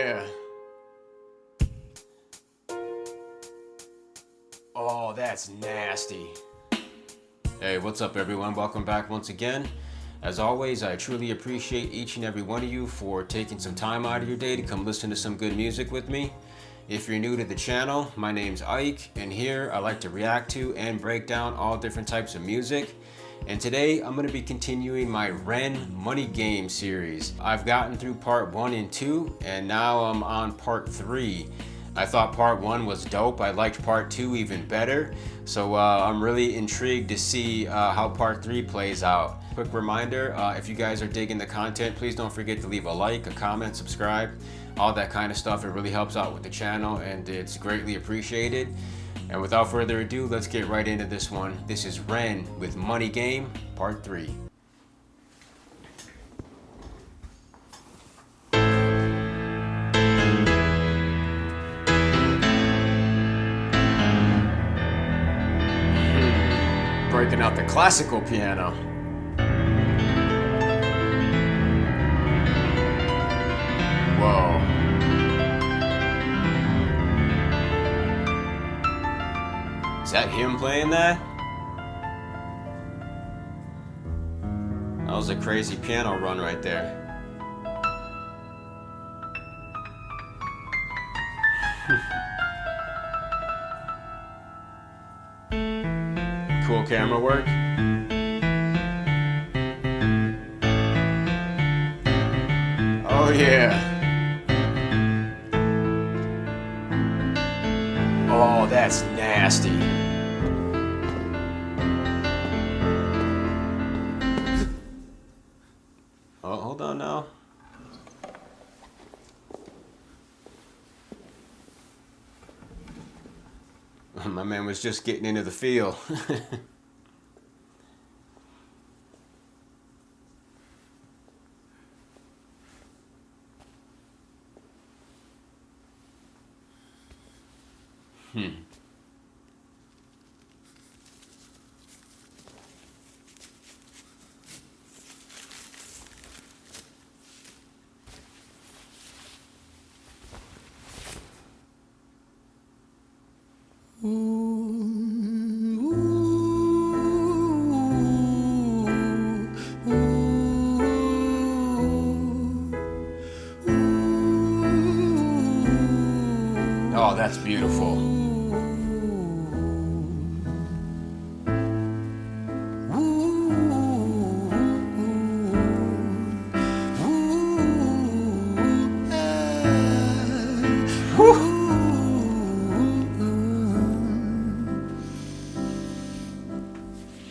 yeah. Oh, that's nasty. Hey, what's up everyone? Welcome back once again. As always, I truly appreciate each and every one of you for taking some time out of your day to come listen to some good music with me. If you're new to the channel, my name's Ike, and here I like to react to and break down all different types of music. And today I'm going to be continuing my REN Money Game series. I've gotten through part 1 and 2, and now I'm on part 3. I thought part 1 was dope. I liked part 2 even better. So I'm really intrigued to see how part 3 plays out. Quick reminder, if you guys are digging the content, please don't forget to leave a like, a comment, subscribe, all that kind of stuff. It really helps out with the channel and it's greatly appreciated. And without further ado, let's get right into this one. This is REN with Money Game, part 3. Breaking out the classical piano. Whoa. Is that him playing that? That was a crazy piano run right there. Cool camera work. Oh yeah. Oh, that's nasty. Oh, hold on now. My man was just getting into the feel. Oh, that's beautiful.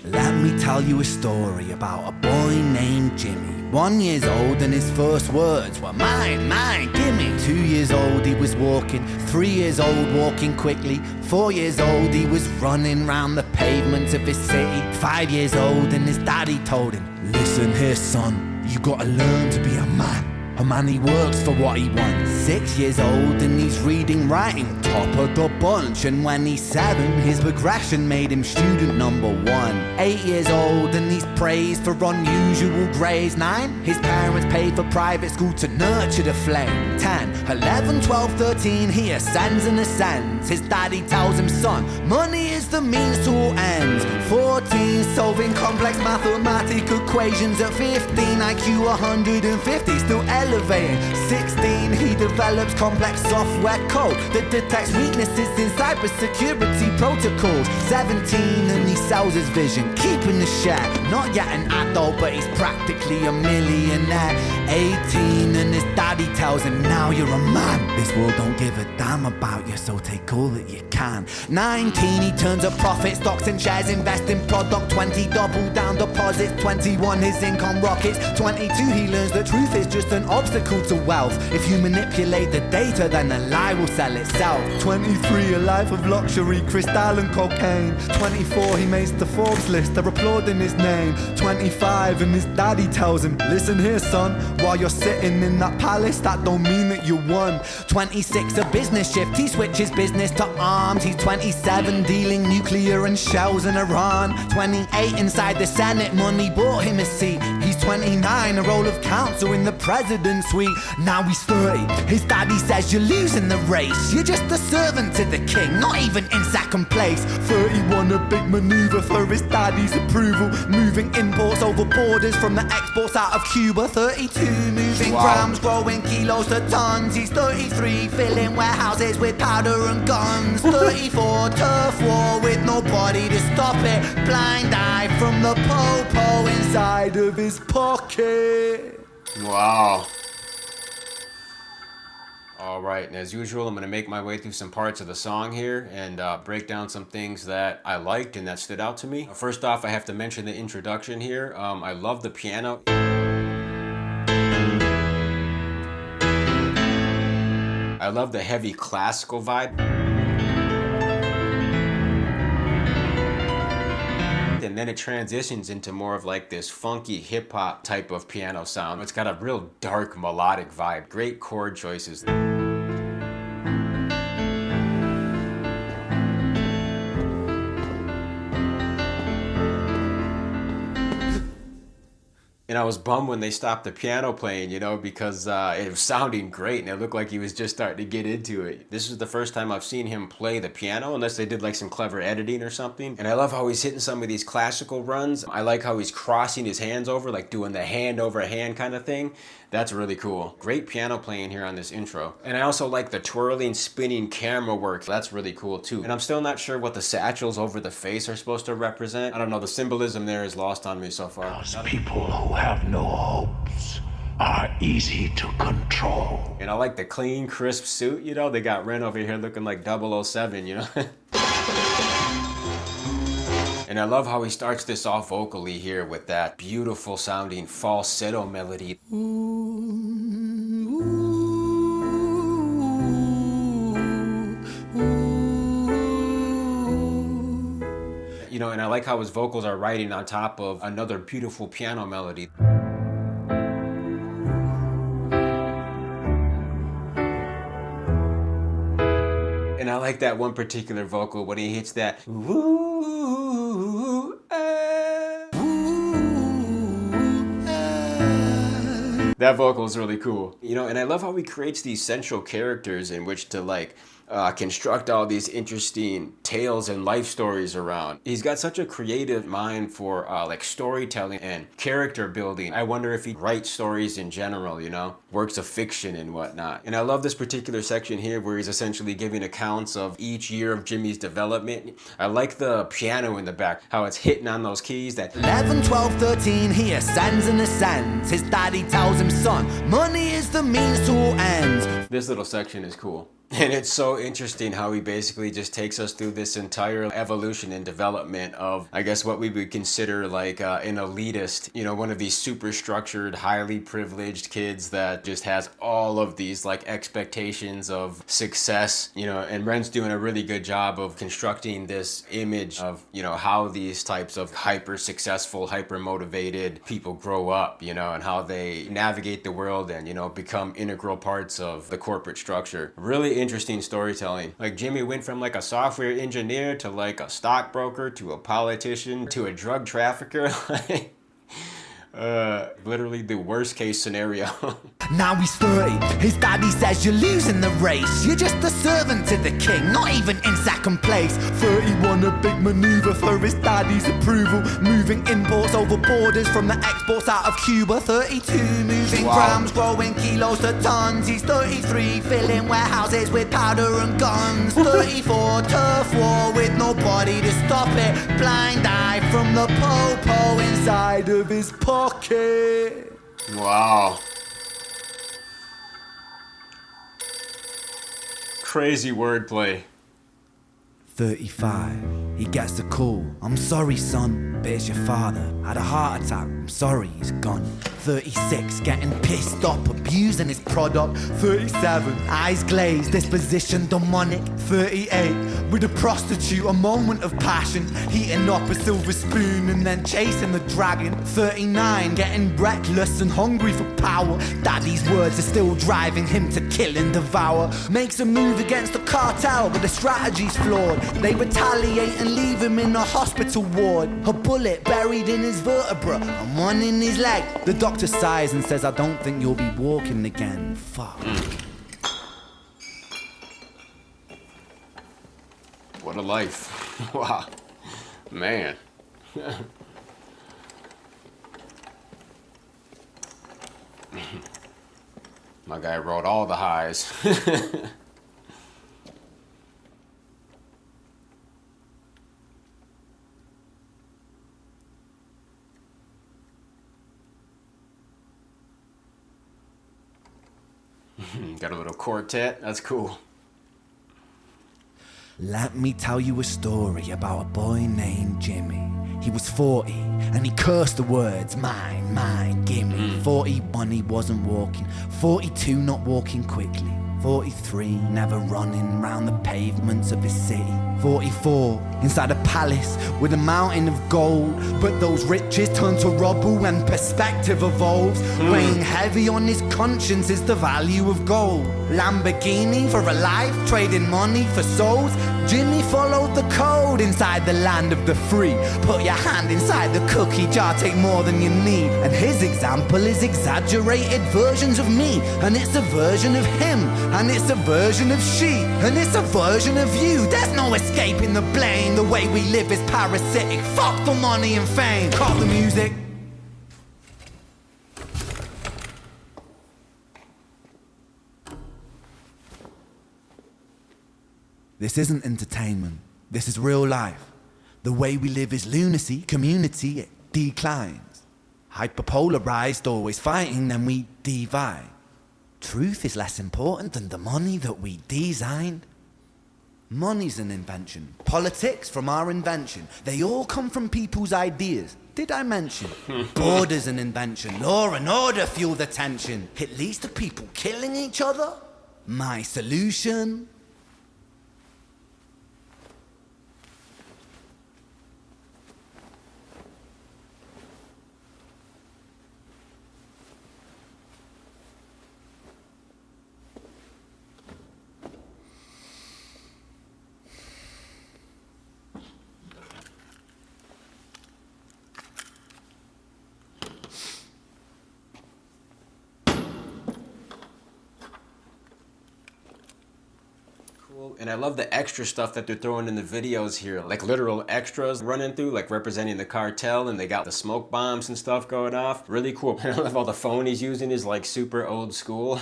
Let me tell you a story about a boy named Jimmy. 1 year old and his first words were mine, mine, gimme. 2 years old he was walking, 3 years old walking quickly. 4 years old he was running round the pavements of his city. 5 years old and his daddy told him, listen here son, you gotta learn to be a man. A man he works for what he wants. 6 years old and he's reading, writing, top of the bunch. And when he's 7, his progression made him student number 1. 8 years old and he's praised for unusual grades. 9, his parents paid for private school to nurture the flame. 10, 11, 12, 13, he ascends and ascends. His daddy tells him, son, money is the means to all ends. 14, solving complex mathematical equations. At 15, IQ 150, still elevating. 16, he develops complex software code that detects weaknesses in cybersecurity protocols. 17, and he sells his vision, keeping the share. Not yet an adult, but he's practically a millionaire. 18, and his daddy tells him, now you're a man. This world don't give a damn about you, so take all that you can. 19, he turns a profit, stocks and shares, invest in product. 20, double down deposits. 21, his income rockets. 22, he learns the truth is just an obstacle to wealth. If you manipulate the data, then the lie will sell itself. 23, a life of luxury, crystal and cocaine. 24, he makes the Forbes list, they're applauding his name. 25, and his daddy tells him, listen here son, while you're sitting in that palace, that don't mean that you won. 26, a business shift, he switches business to arms. He's 27, dealing nuclear and shells in Iran. 28, inside the Senate, money bought him a seat. He's 29, a roll of council in the president's suite. Now he's 30, his daddy says you're losing the race. You're just a servant to the king, not even in second place. 31, a big maneuver for his daddy's approval. Moving imports over borders from the exports out of Cuba. 32, moving grams, growing kilos to tons. He's 33, filling warehouses with powder and guns. 34, turf war with nobody to stop it. Blind eye from the po-po inside of his pocket. Wow. All right, and as usual, I'm going to make my way through some parts of the song here and break down some things that I liked and that stood out to me. First off, I have to mention the introduction here. I love the piano. I love the heavy classical vibe. And then it transitions into more of like this funky hip hop type of piano sound. It's got a real dark melodic vibe. Great chord choices. And I was bummed when they stopped the piano playing, you know, because it was sounding great and it looked like he was just starting to get into it. This is the first time I've seen him play the piano, unless they did like some clever editing or something. And I love how he's hitting some of these classical runs. I like how he's crossing his hands over, like doing the hand over hand kind of thing. That's really cool. Great piano playing here on this intro. And I also like the twirling, spinning camera work. That's really cool too. And I'm still not sure what the satchels over the face are supposed to represent. I don't know, the symbolism there is lost on me so far. Those people who have no hopes are easy to control. And I like the clean, crisp suit, you know? They got Ren over here looking like 007, you know? And I love how he starts this off vocally here with that beautiful sounding falsetto melody. You know, and I like how his vocals are riding on top of another beautiful piano melody. And I like that one particular vocal when he hits that woo, that vocal is really cool. You know, and I love how he creates these central characters in which to like construct all these interesting tales and life stories around. He's got such a creative mind for like storytelling and character building. I wonder if he writes stories in general, you know, works of fiction and whatnot. And I love this particular section here where he's essentially giving accounts of each year of Jimmy's development. I like the piano in the back, how it's hitting on those keys. That 11, 12, 13, he ascends and ascends. His daddy tells him, son, money is the means to all ends. This little section is cool. And it's so interesting how he basically just takes us through this entire evolution and development of, I guess, what we would consider like an elitist, you know, one of these super structured, highly privileged kids that just has all of these like expectations of success, you know, and Ren's doing a really good job of constructing this image of, you know, how these types of hyper successful, hyper motivated people grow up, you know, and how they navigate the world and, you know, become integral parts of the corporate structure. Really interesting storytelling. Like Jimmy went from like a software engineer to like a stockbroker to a politician to a drug trafficker. Literally the worst case scenario. Now he's 30, his daddy says you're losing the race. You're just a servant to the king, not even in second place. 31, a big maneuver for his daddy's approval. Moving imports over borders from the exports out of Cuba. 32, moving grams, growing kilos to tons. He's 33, filling warehouses with powder and guns. 34, turf war with nobody to stop it. Blind eye from the po-po inside of his pocket. Wow. Crazy wordplay. 35, he gets a call. I'm sorry, son, but it's your father. Had a heart attack, I'm sorry, he's gone. 36, getting pissed up, abusing his product. 37, eyes glazed, disposition demonic. 38, with a prostitute, a moment of passion. Heating up a silver spoon and then chasing the dragon. 39, getting reckless and hungry for power. Daddy's words are still driving him to kill and devour. Makes a move against the cartel, but the strategy's flawed. They retaliate and leave him in a hospital ward. A bullet buried in his vertebra and one in his leg. The doctor sighs and says, I don't think you'll be walking again. Fuck. What a life. Wow. Man. My guy wrote all the highs. Got a little quartet. That's cool. Let me tell you a story about a boy named Jimmy. He was 40 and he cursed the words, mine, mine, gimme. 41 he wasn't walking, 42 not walking quickly, 43 never running round the pavements of his city, 44 inside a palace with a mountain of gold. But those riches turn to rubble when perspective evolves. Weighing heavy on his conscience is the value of gold. Lamborghini for a life, trading money for souls. Jimmy followed the code inside the land of the free. Put your hand inside the cookie jar, take more than you need. And his example is exaggerated versions of me. And it's a version of him, and it's a version of she, and it's a version of you. There's no escaping the blame. The way we live is parasitic. Fuck the money and fame. Cut the music. This isn't entertainment. This is real life. The way we live is lunacy. Community, it declines. Hyperpolarized, always fighting, then we divide. Truth is less important than the money that we designed. Money's an invention. Politics from our invention. They all come from people's ideas. Did I mention? Border's an invention. Law and order fuel the tension. It leads to people killing each other. My solution? And I love the extra stuff that they're throwing in the videos here, like literal extras running through, like representing the cartel, and they got the smoke bombs and stuff going off. Really cool. I love all the phone he's using is like super old school.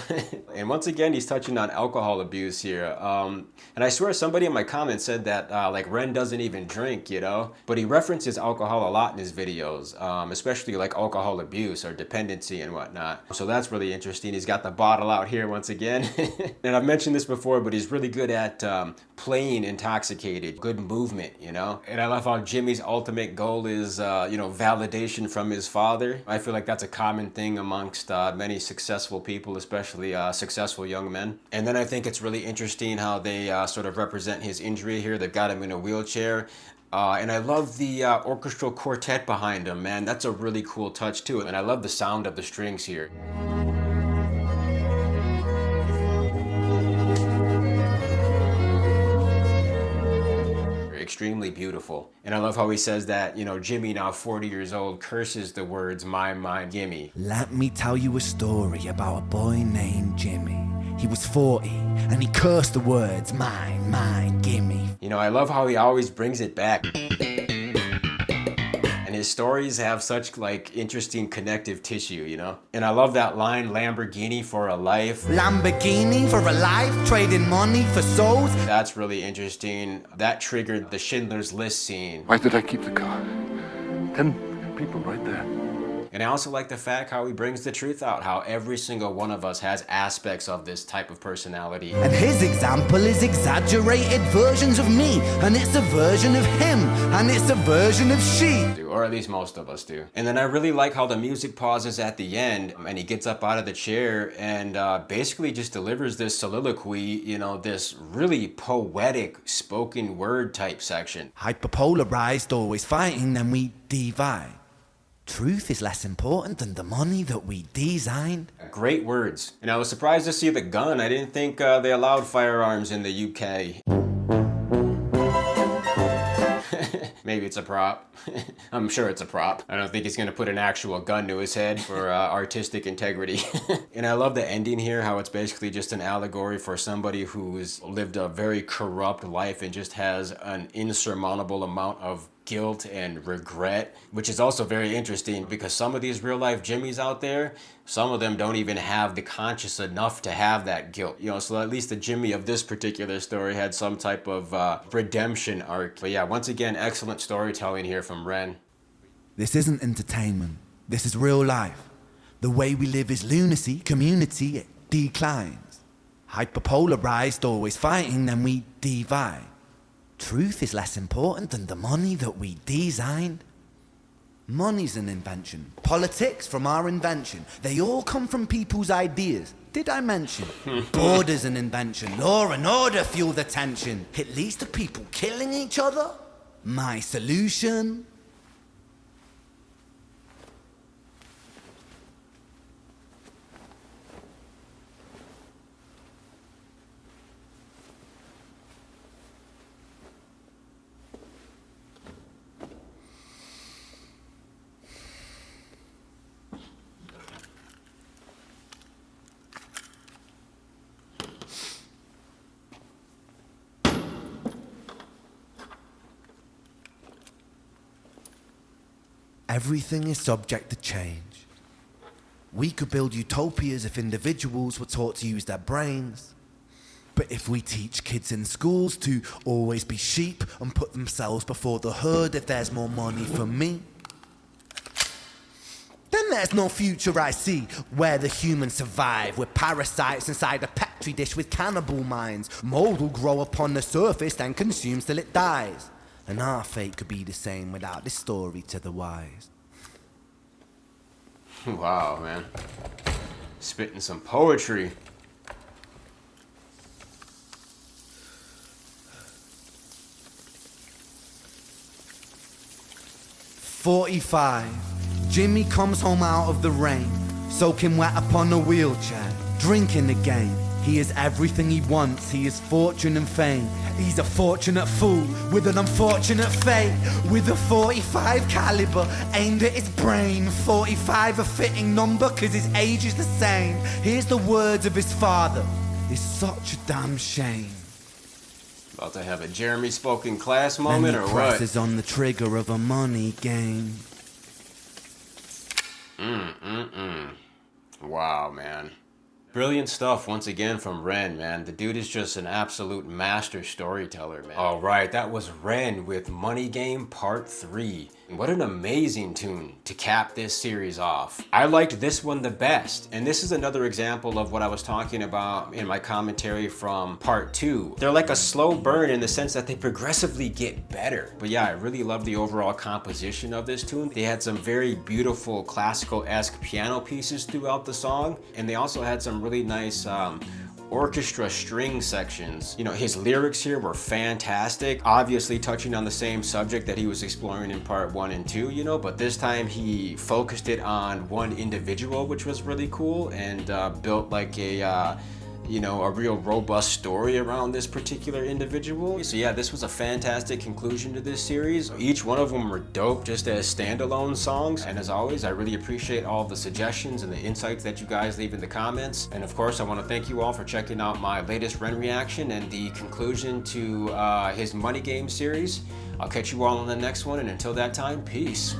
And once again, he's touching on alcohol abuse here. And I swear somebody in my comments said that like Ren doesn't even drink, you know, but he references alcohol a lot in his videos, especially like alcohol abuse or dependency and whatnot. So that's really interesting. He's got the bottle out here once again. And I've mentioned this before, but he's really good at playing intoxicated, good movement, you know. And I love how Jimmy's ultimate goal is, you know, validation from his father. I feel like that's a common thing amongst many successful people, especially successful young men. And then I think it's really interesting how they sort of represent his injury here. They've got him in a wheelchair. And I love the orchestral quartet behind him, man. That's a really cool touch too. And I love the sound of the strings here. Extremely beautiful. And I love how he says that, you know, Jimmy, now 40 years old, curses the words, mine, mine, gimme. Let me tell you a story about a boy named Jimmy. He was 40 and he cursed the words, mine, mine, gimme. You know, I love how he always brings it back. And his stories have such like interesting connective tissue, you know? And I love that line, Lamborghini for a life. Lamborghini for a life, trading money for souls. That's really interesting. That triggered the Schindler's List scene. Why did I keep the car? 10 people right there. And I also like the fact how he brings the truth out, how every single one of us has aspects of this type of personality. And his example is exaggerated versions of me, and it's a version of him, and it's a version of she. Or at least most of us do. And then I really like how the music pauses at the end, and he gets up out of the chair and basically just delivers this soliloquy, you know, this really poetic spoken word type section. Hyperpolarized, always fighting, then we divide. Truth is less important than the money that we designed. Great words. And I was surprised to see the gun. I didn't think they allowed firearms in the UK. Maybe it's a prop. I'm sure it's a prop. I don't think he's gonna put an actual gun to his head for artistic integrity. And I love the ending here, how it's basically just an allegory for somebody who's lived a very corrupt life and just has an insurmountable amount of guilt and regret, which is also very interesting because some of these real life Jimmys out there, some of them don't even have the conscience enough to have that guilt, you know. So at least the Jimmy of this particular story had some type of redemption arc. But yeah, once again, excellent storytelling here from Ren. This isn't entertainment. This is real life. The way we live is lunacy, community, it declines. Hyperpolarized, always fighting, then we divide. Truth is less important than the money that we designed. Money's an invention. Politics from our invention. They all come from people's ideas. Did I mention? Border's an invention. Law and order fuel the tension. It leads to people killing each other. My solution? Everything is subject to change. We could build utopias if individuals were taught to use their brains. But if we teach kids in schools to always be sheep and put themselves before the herd if there's more money for me, then there's no future I see where the humans survive. We're parasites inside a petri dish with cannibal minds. Mold will grow upon the surface and consume till it dies. And our fate could be the same without this story to the wise. Wow, man. Spitting some poetry. "45. Jimmy comes home out of the rain, soaking wet upon a wheelchair, drinking again. He is everything he wants, he is fortune and fame. He's a fortunate fool with an unfortunate fate. With a 45 caliber aimed at his brain. 45 a fitting number cause his age is the same. Here's the words of his father, it's such a damn shame. About to have a Jeremy spoken class moment Then or he what? presses on the trigger of a money game. Wow, man. Brilliant stuff once again from Ren, man. The dude is just an absolute master storyteller, man. All right, that was Ren with Money Game Part 3. What an amazing tune to cap this series off. I liked this one the best, and this is another example of what I was talking about in my commentary from Part 2. They're like a slow burn in the sense that they progressively get better. But yeah, I really love the overall composition of this tune. They had some very beautiful classical-esque piano pieces throughout the song, and they also had some really nice orchestra string sections. You know, his lyrics here were fantastic, obviously touching on the same subject that he was exploring in part 1 and 2, you know, but this time he focused it on one individual, which was really cool, and built like a you know, a real robust story around this particular individual. So yeah, this was a fantastic conclusion to this series. Each one of them were dope just as standalone songs. And as always, I really appreciate all the suggestions and the insights that you guys leave in the comments. And of course, I want to thank you all for checking out my latest Ren reaction and the conclusion to his Money Game series. I'll catch you all on the next one, and until that time, peace.